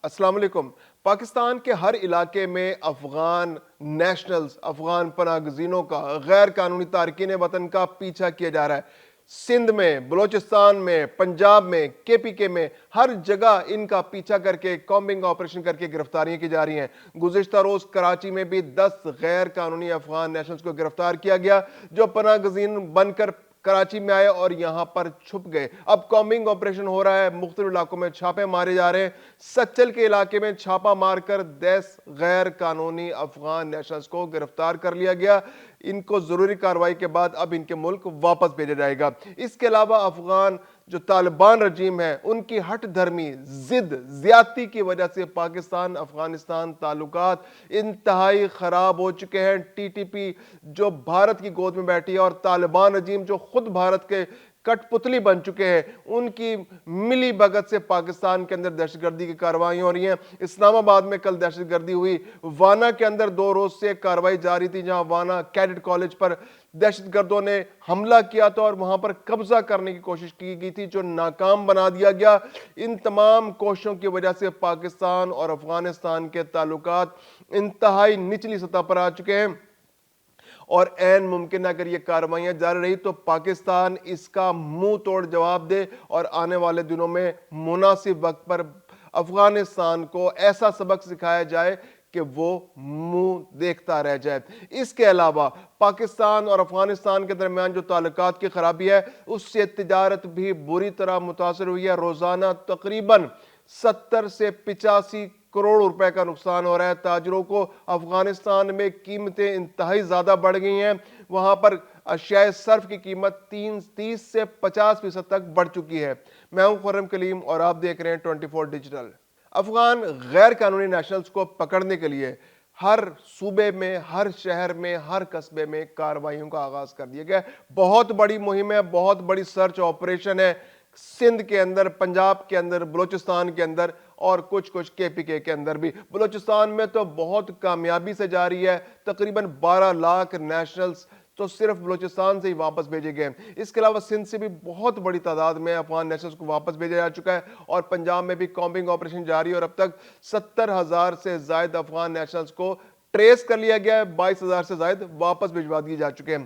السلام علیکم۔ پاکستان کے ہر علاقے میں افغان نیشنلز، افغان پناہ گزینوں کا، غیر قانونی تارکین وطن کا پیچھا کیا جا رہا ہے۔ سندھ میں، بلوچستان میں، پنجاب میں، کے میں، ہر جگہ ان کا پیچھا کر کے کامبنگ آپریشن کر کے گرفتاریاں کی جا رہی ہیں۔ گزشتہ روز کراچی میں بھی 10 غیر قانونی افغان نیشنلز کو گرفتار کیا گیا جو پناہ گزین بن کر کراچی میں آئے اور یہاں پر چھپ گئے۔ اب کامبنگ آپریشن ہو رہا ہے، مختلف علاقوں میں چھاپے مارے جا رہے ہیں۔ سچل کے علاقے میں چھاپا مار کر 10 غیر قانونی افغان نیشنلز کو گرفتار کر لیا گیا۔ ان کو ضروری کارروائی کے بعد اب ان کے ملک واپس بھیجا جائے گا۔ اس کے علاوہ افغان جو طالبان رجیم ہے ان کی ہٹ دھرمی، ضد، زیادتی کی وجہ سے پاکستان افغانستان تعلقات انتہائی خراب ہو چکے ہیں۔ ٹی ٹی پی جو بھارت کی گود میں بیٹھی ہے اور طالبان رجیم جو خود بھارت کے کٹ پتلی بن چکے ہیں، ان کی ملی بھگت سے پاکستان کے اندر دہشت گردی کی کارروائیاں ہو رہی ہیں۔ اسلام آباد میں کل دہشت گردی ہوئی، وانا کے اندر 2 روز سے کارروائی جاری تھی جہاں وانا کیڈٹ کالج پر دہشت گردوں نے حملہ کیا تھا اور وہاں پر قبضہ کرنے کی کوشش کی گئی تھی جو ناکام بنا دیا گیا۔ ان تمام کوششوں کی وجہ سے پاکستان اور افغانستان کے تعلقات انتہائی نچلی سطح پر آ چکے ہیں اور عین ممکن ہے اگر یہ کارروائیاں جاری رہی تو پاکستان اس کا منہ توڑ جواب دے اور آنے والے دنوں میں مناسب وقت پر افغانستان کو ایسا سبق سکھایا جائے کہ وہ منہ دیکھتا رہ جائے۔ اس کے علاوہ پاکستان اور افغانستان کے درمیان جو تعلقات کی خرابی ہے اس سے تجارت بھی بری طرح متاثر ہوئی ہے۔ روزانہ تقریباً 70 سے 85 کروڑ روپے کا نقصان ہو رہا ہے تاجروں کو۔ افغانستان میں قیمتیں انتہائی زیادہ بڑھ گئی ہیں، وہاں پر اشیاء صرف کی قیمت 30 سے 50% تک بڑھ چکی ہے۔ میں ہوں خرم کلیم اور آپ دیکھ رہے ہیں 24 ڈیجیٹل۔ افغان غیر قانونی نیشنلز کو پکڑنے کے لیے ہر صوبے میں، ہر شہر میں، ہر قصبے میں کارروائیوں کا آغاز کر دیا گیا ہے۔ بہت بڑی مہم ہے، بہت بڑی سرچ آپریشن ہے۔ سندھ کے اندر، پنجاب کے اندر، بلوچستان کے اندر اور کچھ کے اندر بھی۔ بلوچستان میں تو بہت کامیابی سے جاری ہے، تقریباً 12 لاکھ نیشنلز تو صرف بلوچستان سے ہی واپس بھیجے گئے ہیں۔ اس کے علاوہ سندھ سے بھی بہت بڑی تعداد میں افغان نیشنلز کو واپس بھیجا جا چکا ہے اور پنجاب میں بھی کامبنگ آپریشن جاری ہے اور اب تک 70,000 سے زائد افغان نیشنلز کو ٹریس کر لیا گیا ہے، 22,000 سے زائد واپس بھجوا دیے جا چکے ہیں۔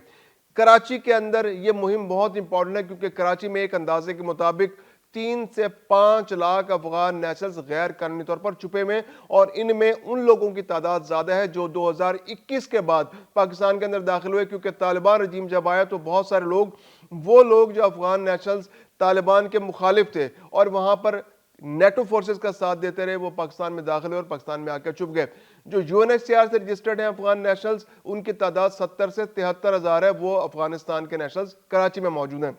کراچی کے اندر یہ مہم بہت امپورٹنٹ ہے کیونکہ کراچی میں ایک اندازے کے مطابق 3 سے 5 لاکھ افغان نیشنلز غیر قانونی طور پر چھپے ہوئے اور ان میں ان لوگوں کی تعداد زیادہ ہے جو 2021 کے بعد پاکستان کے اندر داخل ہوئے کیونکہ طالبان رجیم جب آیا تو بہت سارے لوگ، وہ لوگ جو افغان نیشنلز طالبان کے مخالف تھے اور وہاں پر نیٹو فورسز کا ساتھ دیتے رہے، وہ پاکستان میں داخل ہوئے اور پاکستان میں آ کے چھپ گئے۔ جو UNHCR سے رجسٹرڈ ہیں افغان نیشنلز، ان کی تعداد 70 سے 73,000 ہے، وہ افغانستان کے نیشنلز کراچی میں موجود ہیں۔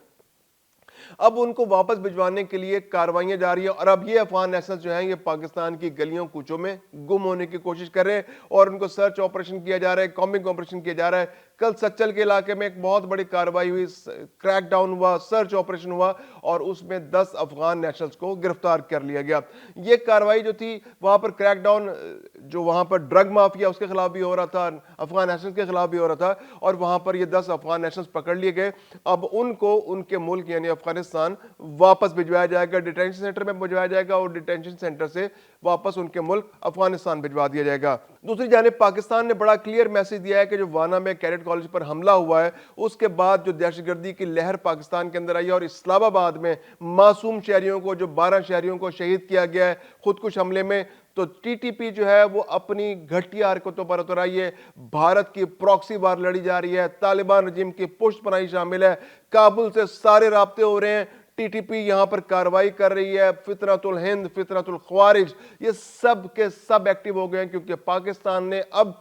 اب ان کو واپس بھجوانے کے لیے کارروائیاں جاری ہیں اور اب یہ افغان نیشنلز جو ہیں یہ پاکستان کی گلیوں کوچوں میں گم ہونے کی کوشش کر رہے ہیں اور ان کو سرچ آپریشن کیا جا رہا ہے، کامبنگ آپریشن کیا جا رہا ہے۔ کل سچل کے علاقے میں ایک بہت بڑی کارروائی ہوئی، کریک ڈاؤن ہوا، سرچ آپریشن ہوا اور اس میں 10 افغان نیشنلز کو گرفتار کر لیا گیا۔ یہ کارروائی جو تھی وہاں پر کریک ڈاؤن جو وہاں پر ڈرگ مافیا اس کے خلاف بھی ہو رہا تھا، افغان نیشنلز کے خلاف بھی ہو رہا تھا اور وہاں پر یہ 10 افغان نیشنلز پکڑ لیے گئے۔ اب ان کو ان کے ملک یعنی افغانستان واپس بھجوایا جائے گا، ڈیٹینشن سینٹر میں بھجوایا جائے گا اور ڈیٹینشن سینٹر سے واپس ان کے ملک افغانستان بھجوا دیا جائے گا۔ دوسری جانب پاکستان نے بڑا کلیئر میسج دیا ہے کہ جو وانا میں کیڈٹ کالج پر حملہ ہوا ہے اس کے بعد جو دہشت گردی کی لہر پاکستان کے اندر آئی ہے اور اسلام آباد میں معصوم شہریوں کو، جو 12 شہریوں کو شہید کیا گیا ہے خودکش حملے میں، تو ٹی ٹی پی جو ہے وہ اپنی گھٹیا حرکتوں پر اتر آئی ہے۔ بھارت کی پراکسی وار لڑی جا رہی ہے، طالبان رجیم کی پشت پناہی شامل ہے، کابل سے سارے رابطے ہو رہے ہیں، ٹی ٹی پی یہاں پر کارروائی کر رہی ہے، فطرت الہند، فطرت الخوارج، یہ سب کے سب ایکٹیو ہو گئے ہیں کیونکہ پاکستان نے اب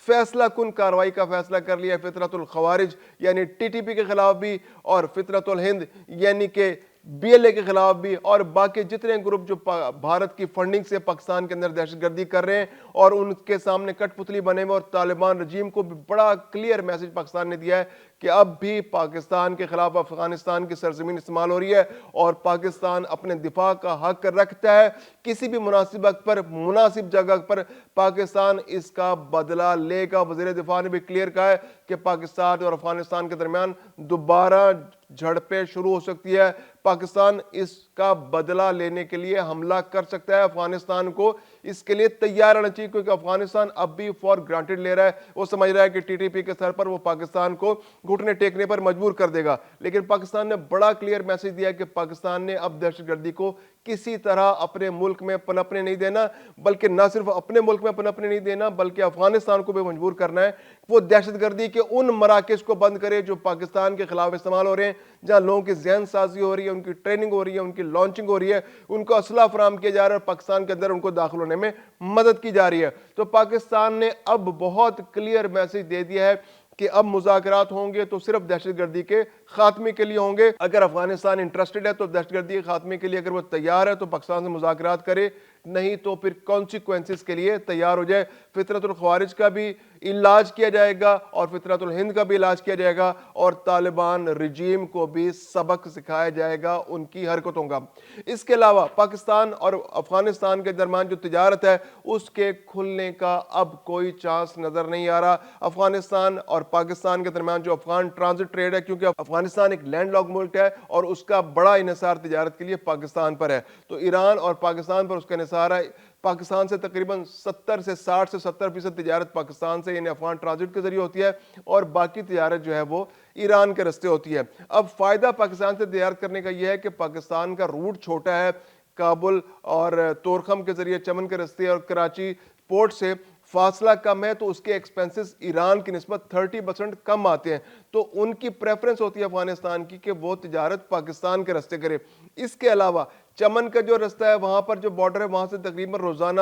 فیصلہ کن کارروائی کا فیصلہ کر لیا ہے۔ فطرت الخوارج یعنی ٹی ٹی پی کے خلاف بھی اور فطرت الہند یعنی کہ بی ایل اے کے خلاف بھی اور باقی جتنے گروپ جو بھارت کی فنڈنگ سے پاکستان کے اندر دہشت گردی کر رہے ہیں اور ان کے سامنے کٹ پتلی بنے ہوئے، اور طالبان رجیم کو بھی بڑا کلیئر میسج پاکستان نے دیا ہے کہ اب بھی پاکستان کے خلاف افغانستان کی سرزمین استعمال ہو رہی ہے اور پاکستان اپنے دفاع کا حق رکھتا ہے۔ کسی بھی مناسب وقت پر، مناسب جگہ پر پاکستان اس کا بدلہ لے گا۔ وزیر دفاع نے بھی کلیئر کہا ہے کہ پاکستان اور افغانستان کے درمیان دوبارہ جھڑپیں شروع ہو سکتی ہے۔ پاکستان اس کا بدلہ لینے کے لیے حملہ کر سکتا ہے۔ افغانستان کو اس کے لیے تیار رہنا چاہیے، کیونکہ افغانستان اب بھی فار گرانٹڈ لے رہا ہے، وہ سمجھ رہا ہے کہ ٹی ٹی پی کے سر پر وہ پاکستان کو گھٹنے ٹیکنے پر مجبور کر دے گا۔ لیکن پاکستان نے بڑا کلیئر میسج دیا کہ پاکستان نے اب دہشت گردی کو کسی طرح اپنے ملک میں پنپنے نہیں دینا، بلکہ نہ صرف اپنے ملک میں پنپنے نہیں دینا بلکہ افغانستان کو بھی مجبور کرنا ہے وہ دہشت گردی کے ان مراکز کو بند کرے جو پاکستان کے خلاف استعمال ہو رہے ہیں، جہاں لوگوں کی ذہن سازی ہو رہی ہے، ان کی ٹریننگ ہو رہی ہے، ان کی لانچنگ ہو رہی ہے، ان کو اسلحہ فراہم کیا جا رہا ہے اور پاکستان کے اندر ان کو داخل ہونے میں مدد کی جا رہی ہے۔ تو پاکستان نے اب بہت کلیئر میسج دے دیا ہے کہ اب مذاکرات ہوں گے تو صرف دہشت گردی کے خاتمے کے لیے ہوں گے۔ اگر افغانستان انٹرسٹڈ ہے تو دہشت گردی کے خاتمے کے لیے اگر وہ تیار ہے تو پاکستان سے مذاکرات کرے، نہیں تو پھر کانسیکوینسز کے لیے تیار ہو جائے۔ فطرت الخوارج کا بھی علاج کیا جائے گا اور فطرت الہند کا بھی علاج کیا جائے گا اور طالبان رجیم کو بھی سبق سکھایا جائے گا ان کی حرکتوں کا۔ اس کے علاوہ پاکستان اور افغانستان کے درمیان جو تجارت ہے اس کے کھلنے کا اب کوئی چانس نظر نہیں آ رہا۔ افغانستان اور پاکستان کے درمیان جو افغان ٹرانزٹ ٹریڈ ہے، کیونکہ افغانستان ایک لینڈ لاک ملک ہے اور اس کا بڑا انحصار تجارت کے لیے پاکستان پر ہے، تو ایران اور پاکستان پر اس کا انحصار ہے۔ پاکستان سے تقریباً 60 سے 70% تجارت پاکستان سے یعنی افغان ٹرانزٹ کے ذریعے ہوتی ہے اور باقی تجارت جو ہے وہ ایران کے رستے ہوتی ہے۔ اب فائدہ پاکستان سے تجارت کرنے کا یہ ہے کہ پاکستان کا روٹ چھوٹا ہے، کابل اور تورخم کے ذریعے چمن کے رستے اور کراچی پورٹ سے فاصلہ کم ہے، تو اس کے ایکسپنسز ایران کی نسبت 30% کم آتے ہیں، تو ان کی پریفرنس ہوتی ہے افغانستان کی کہ وہ تجارت پاکستان کے رستے کرے۔ اس کے علاوہ چمن کا جو رستہ ہے وہاں پر جو بارڈر ہے وہاں سے تقریباً روزانہ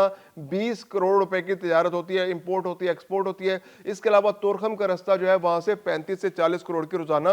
20 کروڑ روپے کی تجارت ہوتی ہے، امپورٹ ہوتی ہے، ایکسپورٹ ہوتی ہے۔ اس کے علاوہ تورخم کا رستہ جو ہے وہاں سے 35 سے 40 کروڑ کی روزانہ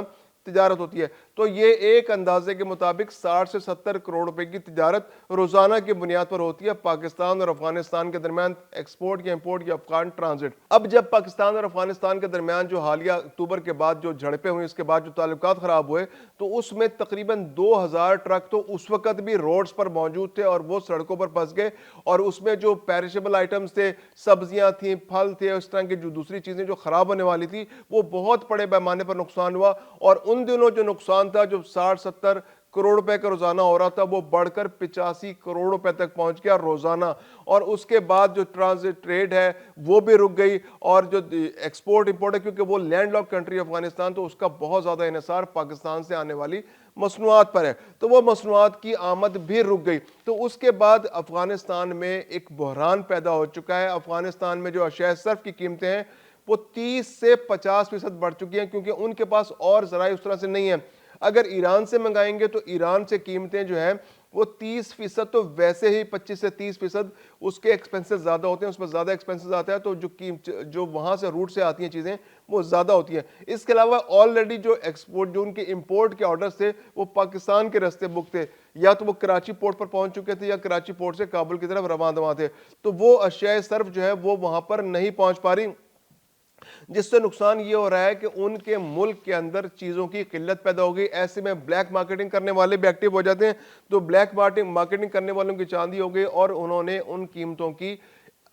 تجارت ہوتی ہے، تو یہ ایک اندازے کے مطابق 60 سے 70 کروڑ روپے کی تجارت روزانہ کی بنیاد پر ہوتی ہے پاکستان اور افغانستان کے درمیان، ایکسپورٹ یا امپورٹ یا افغان ٹرانزٹ۔ اب جب پاکستان اور افغانستان کے درمیان جو حالیہ اکتوبر کے بعد جو جھڑپیں ہوئی، اس کے بعد جو تعلقات خراب ہوئے، تو اس میں تقریباً 2000 ٹرک تو اس وقت بھی روڈز پر موجود تھے اور وہ سڑکوں پر پھنس گئے، اور اس میں جو پیرشیبل آئٹمز تھے، سبزیاں تھیں، پھل تھے، اس طرح کی جو دوسری چیزیں جو خراب ہونے والی تھی، وہ بہت بڑے پیمانے پر نقصان ہوا، اور ان دنوں جو نقصان تھا جو 60-70 کروڑ روپے کا روزانہ ہو رہا تھا وہ بڑھ کر 85 کروڑ روپے تک پہنچ گیا روزانہ، اور اس کے بعد جو ٹرانزٹ ٹریڈ ہے وہ بھی رک گئی، اور جو ایکسپورٹ امپورٹ ہے کیونکہ وہ لینڈ لاک کنٹری افغانستان، تو اس کا بہت زیادہ انحصار پاکستان سے آنے والی مصنوعات پر ہے، تو وہ مصنوعات کی آمد بھی رک گئی۔ تو اس کے بعد افغانستان میں ایک بحران پیدا ہو چکا ہے۔ افغانستان میں جو اشیاء صرف کی قیمتیں ہیں وہ 30 سے 50% بڑھ چکی ہیں، کیونکہ ان کے پاس اور ذرائع اس طرح سے نہیں ہیں۔ اگر ایران سے منگائیں گے تو ایران سے قیمتیں جو ہیں وہ 30%، تو ویسے ہی 25 سے 30% اس کے ایکسپنسز زیادہ ہوتے ہیں، اس پر زیادہ ایکسپنسز آتا ہے، تو جو وہاں سے روٹ سے آتی ہیں چیزیں وہ زیادہ ہوتی ہیں۔ اس کے علاوہ آلریڈی جو ایکسپورٹ، جو ان کے امپورٹ کے آرڈرز تھے وہ پاکستان کے رستے بک تھے، یا تو وہ کراچی پورٹ پر پہنچ چکے تھے یا کراچی پورٹ سے کابل کی طرف رواں دواں تھے، تو وہ اشیاء صرف جو ہے وہ وہاں پر نہیں پہنچ پا رہی، جس سے نقصان یہ ہو رہا ہے کہ ان کے ملک کے اندر چیزوں کی قلت پیدا ہو گئی۔ ایسے میں بلیک مارکیٹنگ کرنے والے بھی ایکٹیو ہو جاتے ہیں، تو بلیک مارکیٹنگ کرنے والوں کی چاندی ہو گئی اور انہوں نے ان قیمتوں کی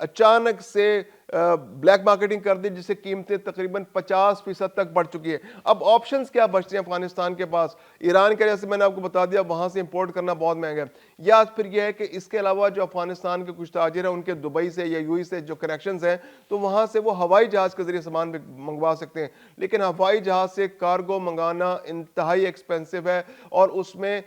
اچانک سے بلیک مارکیٹنگ کر دی، جس سے قیمتیں تقریباً 50% تک بڑھ چکی ہے۔ اب آپشنز کیا بچتے ہیں افغانستان کے پاس؟ ایران کے جیسے میں نے آپ کو بتا دیا وہاں سے امپورٹ کرنا بہت مہنگا ہے، یا پھر یہ ہے کہ اس کے علاوہ جو افغانستان کے کچھ تاجر ہیں ان کے دبئی سے یا یو اے سے جو کنیکشنز ہیں، تو وہاں سے وہ ہوائی جہاز کے ذریعے سامان منگوا سکتے ہیں، لیکن ہوائی جہاز سے کارگو منگانا انتہائی ایکسپینسو ہے، اور اس میں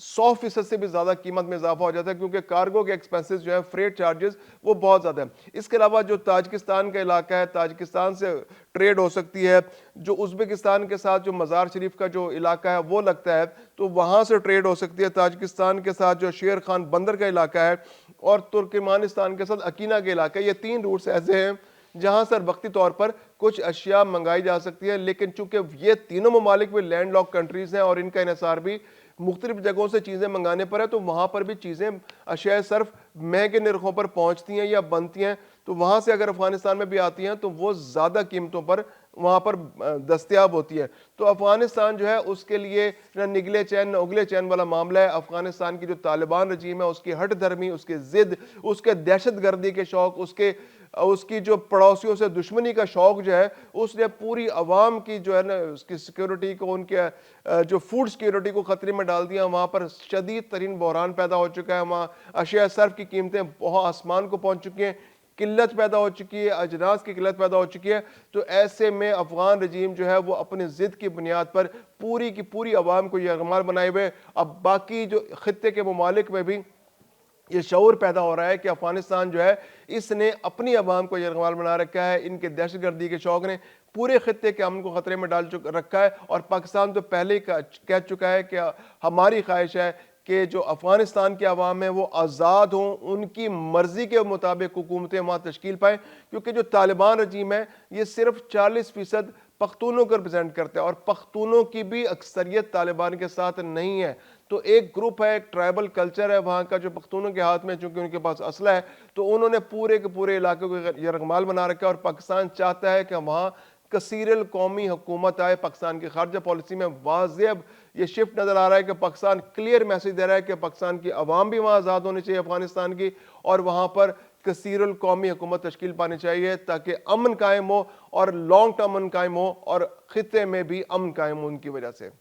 100% سے بھی زیادہ قیمت میں اضافہ ہو جاتا ہے، کیونکہ کارگو کے ایکسپنسز جو ہیں، فریٹ چارجز، وہ بہت زیادہ ہیں۔ اس کے علاوہ جو تاجکستان کا علاقہ ہے، تاجکستان سے ٹریڈ ہو سکتی ہے، جو ازبکستان کے ساتھ جو مزار شریف کا جو علاقہ ہے وہ لگتا ہے، تو وہاں سے ٹریڈ ہو سکتی ہے۔ تاجکستان کے ساتھ جو شیر خان بندر کا علاقہ ہے، اور ترکمانستان کے ساتھ اکینا کے علاقہ ہے، یہ 3 روٹس ایسے ہیں جہاں سر وقتی طور پر کچھ اشیاء منگائی جا سکتی ہے، لیکن چونکہ یہ تینوں ممالک بھی لینڈ لاک کنٹریز ہیں اور ان کا انحصار بھی مختلف جگہوں سے چیزیں منگانے پر ہے، تو وہاں پر بھی چیزیں اشیاء صرف مہنگے نرخوں پر پہنچتی ہیں یا بنتی ہیں، تو وہاں سے اگر افغانستان میں بھی آتی ہیں تو وہ زیادہ قیمتوں پر وہاں پر دستیاب ہوتی ہے. تو افغانستان جو ہے اس کے لیے نہ نگلے چین نہ اگلے چین والا معاملہ ہے. افغانستان کی جو طالبان رجیم ہے اس کی ہٹ دھرمی، اس کے ضد، اس کے دہشت گردی کے شوق، اس کی جو پڑوسیوں سے دشمنی کا شوق جو ہے، اس نے پوری عوام کی جو ہے نا اس کی سیکیورٹی کو، ان کے جو فوڈ سیکیورٹی کو خطرے میں ڈال دیا. وہاں پر شدید ترین بحران پیدا ہو چکا ہے. وہاں اشیاء صرف کی قیمتیں بہت آسمان کو پہنچ چکی ہیں، قلت پیدا ہو چکی ہے، اجناس کی قلت پیدا ہو چکی ہے. تو ایسے میں افغان رجیم جو ہے وہ اپنے ضد کی بنیاد پر پوری کی پوری عوام کو یرغمال بنائے ہوئے. اب باقی جو خطے کے ممالک میں بھی یہ شعور پیدا ہو رہا ہے کہ افغانستان جو ہے اس نے اپنی عوام کو یرغمال بنا رکھا ہے. ان کے دہشت گردی کے شوق نے پورے خطے کے امن کو خطرے میں ڈال رکھا ہے. اور پاکستان تو پہلے ہی کہہ چکا ہے کہ ہماری خواہش ہے کہ جو افغانستان کے عوام ہیں وہ آزاد ہوں، ان کی مرضی کے مطابق حکومتیں وہاں تشکیل پائیں. کیونکہ جو طالبان رجیم ہے یہ صرف 40% پختونوں کو ریپرزینٹ کرتا ہے، اور پختونوں کی بھی اکثریت طالبان کے ساتھ نہیں ہے. تو ایک گروپ ہے، ایک ٹرائبل کلچر ہے وہاں کا جو پختونوں کے ہاتھ میں، چونکہ ان کے پاس اسلحہ ہے، تو انہوں نے پورے کے پورے علاقے کو یرغمال بنا رکھا ہے. اور پاکستان چاہتا ہے کہ وہاں کثیر القومی حکومت آئے. پاکستان کی خارجہ پالیسی میں واضح یہ شفٹ نظر آ رہا ہے کہ پاکستان کلیئر میسج دے رہا ہے کہ پاکستان کی عوام بھی وہاں آزاد ہونی چاہیے افغانستان کی، اور وہاں پر کثیر القومی حکومت تشکیل پانی چاہیے تاکہ امن قائم ہو، اور لانگ ٹرم امن قائم ہو، اور خطے میں بھی امن قائم ہو ان کی وجہ سے.